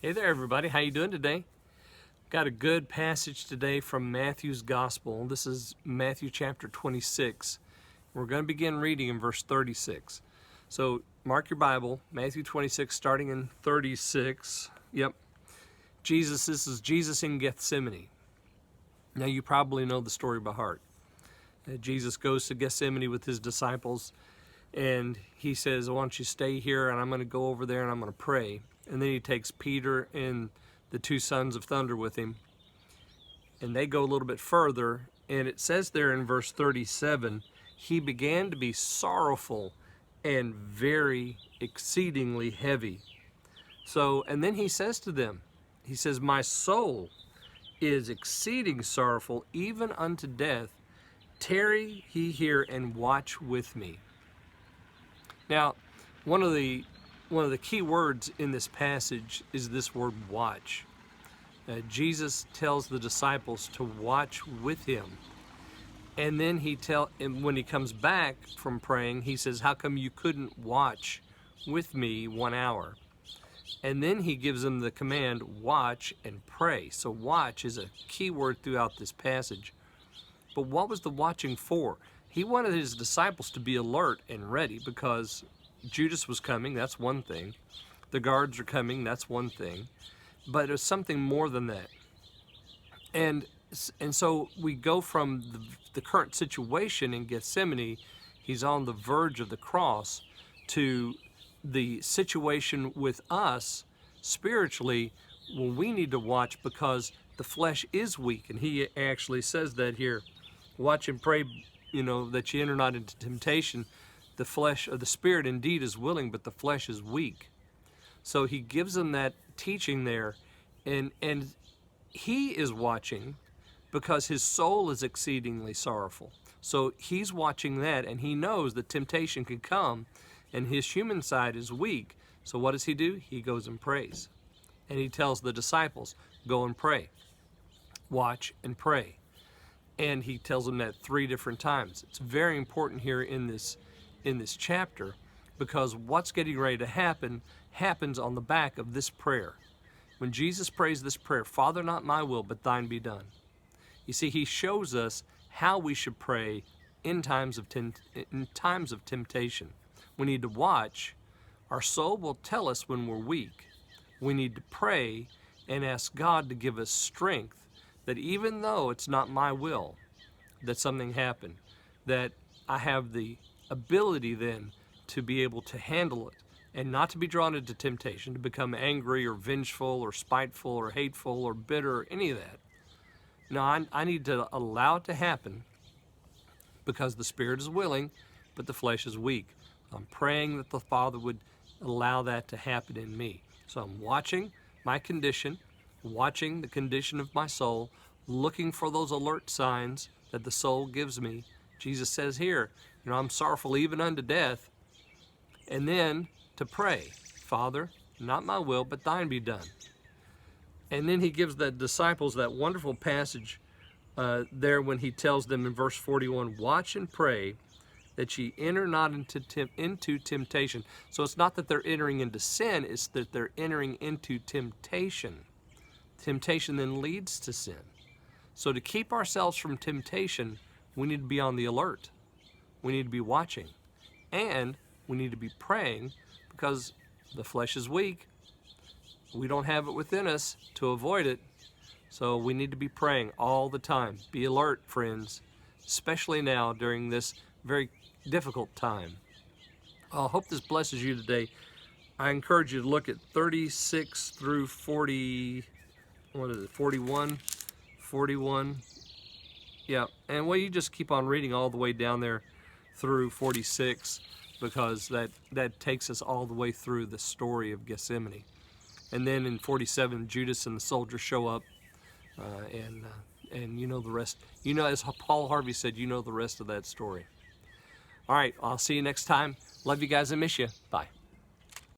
Hey there, everybody. How you doing today? Got a good passage today from Matthew's Gospel. This is Matthew chapter 26. We're going to begin reading in verse 36. So mark your Bible, Matthew 26, starting in 36. Yep. This is Jesus in Gethsemane. Now you probably know the story by heart. Jesus goes to Gethsemane with his disciples, and he says, why don't you stay here, and I'm going to go over there and I'm going to pray. And then he takes Peter and the two sons of thunder with him, and they go a little bit further, and it says there in verse 37, he began to be sorrowful and very exceedingly heavy. So, and then he says to them, he says, my soul is exceeding sorrowful, even unto death. Tarry ye here and watch with me. Now, one of the key words in this passage is this word watch. Jesus tells the disciples to watch with him. And then when he comes back from praying, he says, how come you couldn't watch with me 1 hour? And then he gives them the command, watch and pray. So watch is a key word throughout this passage. But what was the watching for? He wanted his disciples to be alert and ready, because Judas was coming, that's one thing. The guards are coming, that's one thing. But it was something more than that. And so we go from the current situation in Gethsemane, he's on the verge of the cross, to the situation with us spiritually when we need to watch because the flesh is weak. And he actually says that here. Watch and pray, that you enter not into temptation. The flesh or the spirit indeed is willing, but the flesh is weak. So he gives them that teaching there, and he is watching because his soul is exceedingly sorrowful. So he's watching that, and he knows that temptation can come, and his human side is weak. So what does he do? He goes and prays. And he tells the disciples, go and pray. Watch and pray. And he tells them that 3 different times. It's very important here in this chapter, because what's getting ready to happen happens on the back of this prayer. When Jesus prays this prayer, Father, not my will, but thine be done. You see, he shows us how we should pray in times of temptation. We need to watch. Our soul will tell us when we're weak. We need to pray and ask God to give us strength, that even though it's not my will that something happened, that I have the ability then to be able to handle it and not to be drawn into temptation, to become angry or vengeful or spiteful or hateful or bitter or any of that. No, I need to allow it to happen because the spirit is willing, but the flesh is weak. I'm praying that the Father would allow that to happen in me. So I'm watching my condition, watching the condition of my soul, looking for those alert signs that the soul gives me. Jesus says here, I'm sorrowful even unto death. And then to pray, Father, not my will, but thine be done. And then he gives the disciples that wonderful passage there when he tells them in verse 41, watch and pray that ye enter not into temptation. So it's not that they're entering into sin, it's that they're entering into temptation. Temptation then leads to sin. So to keep ourselves from temptation, we need to be on the alert. We need to be watching. And we need to be praying, because the flesh is weak. We don't have it within us to avoid it. So we need to be praying all the time. Be alert, friends, especially now during this very difficult time. I hope this blesses you today. I encourage you to look at 36 through 40, 41? 41. Yeah, and you just keep on reading all the way down there through 46, because that takes us all the way through the story of Gethsemane. And then in 47, Judas and the soldiers show up, and you know the rest. As Paul Harvey said, you know the rest of that story. All right, I'll see you next time. Love you guys and miss you. Bye.